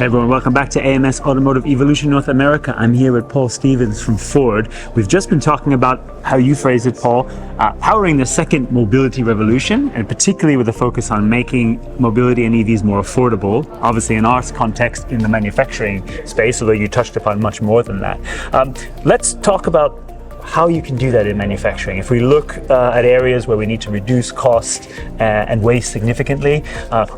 Hey everyone, welcome back to AMS Automotive Evolution North America. I'm here with Paul Stevens from Ford. We've just been talking about how you phrase it, Paul, powering the second mobility revolution, and particularly with a focus on making mobility and EVs more affordable, obviously in our context in the manufacturing space, although you touched upon much more than that. Let's talk about how you can do that in manufacturing. If we look at areas where we need to reduce cost and waste significantly,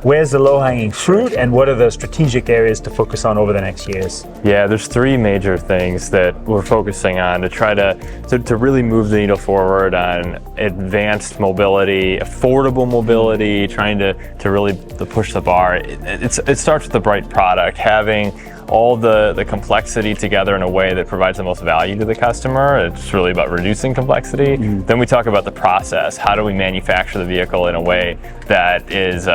where's the low-hanging fruit and what are the strategic areas to focus on over the next years? Yeah, there's three major things that we're focusing on to try to really move the needle forward on advanced mobility, affordable mobility, trying to really push the bar. It starts with the right product, having all the complexity together in a way that provides the most value to the customer. It's really about reducing complexity. Then we talk about the process. How do we manufacture the vehicle in a way that is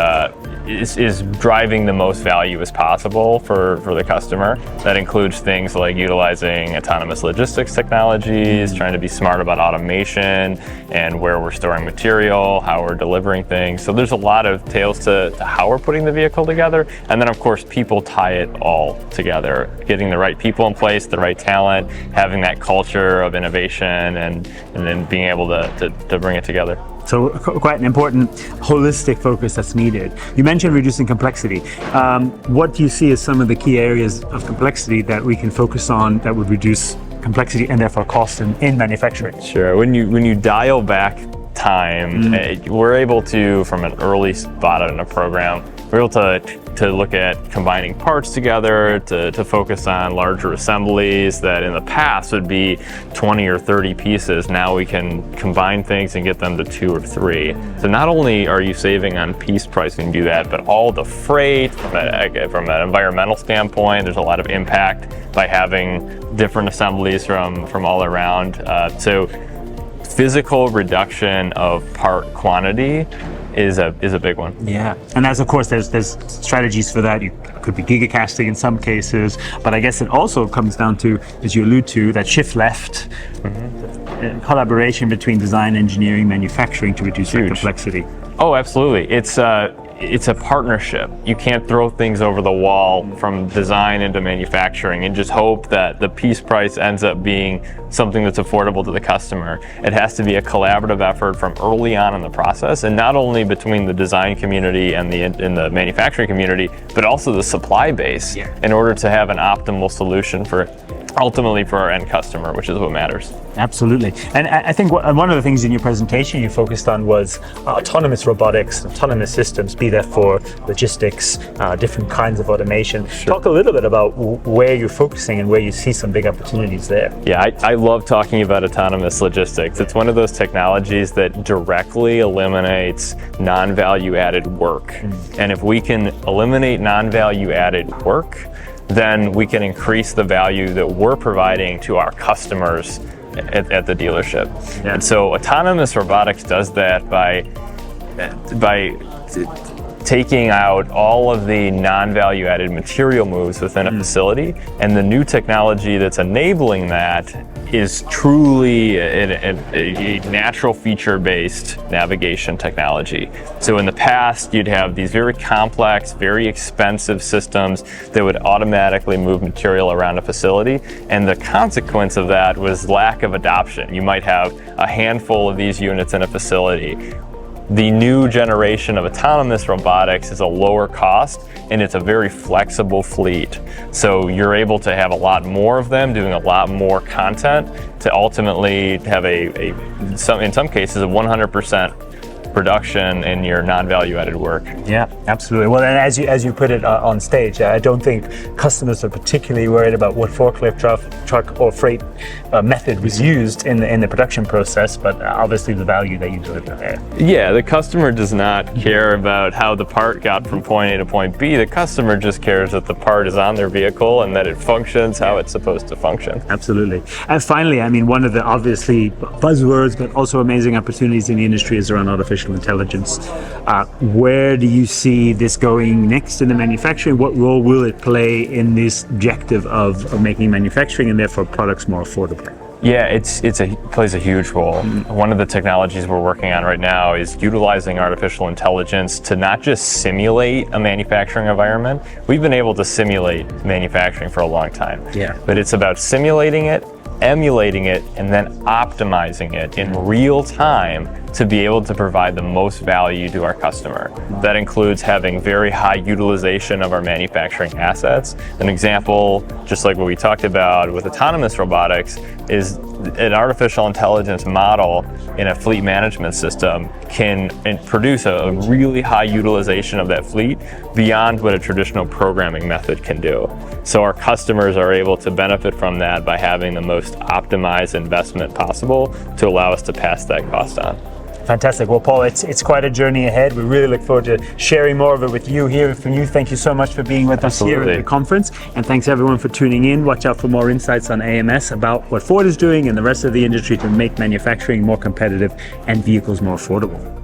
driving the most value as possible for the customer? That includes things like utilizing autonomous logistics technologies, trying to be smart about automation and where we're storing material, how we're delivering things. So there's a lot of tails to how we're putting the vehicle together. And then of course, people tie it all together, getting the right people in place, the right talent, having that culture of innovation, and then being able to bring it together. So quite an important holistic focus that's needed. You mentioned reducing complexity. What do you see as some of the key areas of complexity that we can focus on that would reduce complexity and therefore cost in manufacturing? Sure. When you dial back time, we're able to, from an early spot in a program, we're able to look at combining parts together, to focus on larger assemblies that in the past would be 20 or 30 pieces. Now we can combine things and get them to 2 or 3. So not only are you saving on piece price when you do that, but all the freight from an environmental standpoint, there's a lot of impact by having different assemblies from all around. So physical reduction of part quantity is a big one. Yeah, and as of course there's strategies for that. You could be gigacasting in some cases, but I guess it also comes down to, as you allude to, that shift left, collaboration between design, engineering, manufacturing to reduce the complexity. Oh, absolutely. It's a partnership. You can't throw things over the wall from design into manufacturing and just hope that the piece price ends up being something that's affordable to the customer. It has to be a collaborative effort from early on in the process, and not only between the design community and the manufacturing community, but also the supply base in order to have an optimal solution ultimately for our end customer, which is what matters. Absolutely. And I think one of the things in your presentation you focused on was autonomous robotics, autonomous systems, be that for logistics, different kinds of automation. Sure. Talk a little bit about where you're focusing and where you see some big opportunities there. Yeah, I love talking about autonomous logistics. It's one of those technologies that directly eliminates non-value added work. And if we can eliminate non-value added work, then we can increase the value that we're providing to our customers at the dealership. Yeah. And so autonomous robotics does that by taking out all of the non-value added material moves within a facility, and the new technology that's enabling that is truly a natural feature-based navigation technology. So in the past, you'd have these very complex, very expensive systems that would automatically move material around a facility, and the consequence of that was lack of adoption. You might have a handful of these units in a facility. The new generation of autonomous robotics is a lower cost, and it's a very flexible fleet. So you're able to have a lot more of them doing a lot more content to ultimately have in some cases a 100% production in your non-value added work. Yeah, absolutely. Well, and as you put it on stage, I don't think customers are particularly worried about what forklift, truck or freight method was used in the production process, but obviously the value that you deliver there. Yeah, the customer does not care about how the part got from point A to point B. The customer just cares that the part is on their vehicle and that it functions how it's supposed to function. Absolutely. And finally, I mean, one of the obviously buzzwords, but also amazing opportunities in the industry is around artificial artificial intelligence. Where do you see this going next in the manufacturing? What role will it play in this objective of making manufacturing and therefore products more affordable? Yeah, it plays a huge role. One of the technologies we're working on right now is utilizing artificial intelligence to not just simulate a manufacturing environment. We've been able to simulate manufacturing for a long time. Yeah. But it's about simulating it, emulating it, and then optimizing it in real time to be able to provide the most value to our customer. That includes having very high utilization of our manufacturing assets. An example, just like what we talked about with autonomous robotics, is an artificial intelligence model in a fleet management system can produce a really high utilization of that fleet beyond what a traditional programming method can do. So our customers are able to benefit from that by having the most optimized investment possible to allow us to pass that cost on. Fantastic. Well, Paul, it's quite a journey ahead. We really look forward to sharing more of it with you, hearing from you. Thank you so much for being with us here at the conference. And thanks everyone for tuning in. Watch out for more insights on AMS about what Ford is doing and the rest of the industry to make manufacturing more competitive and vehicles more affordable.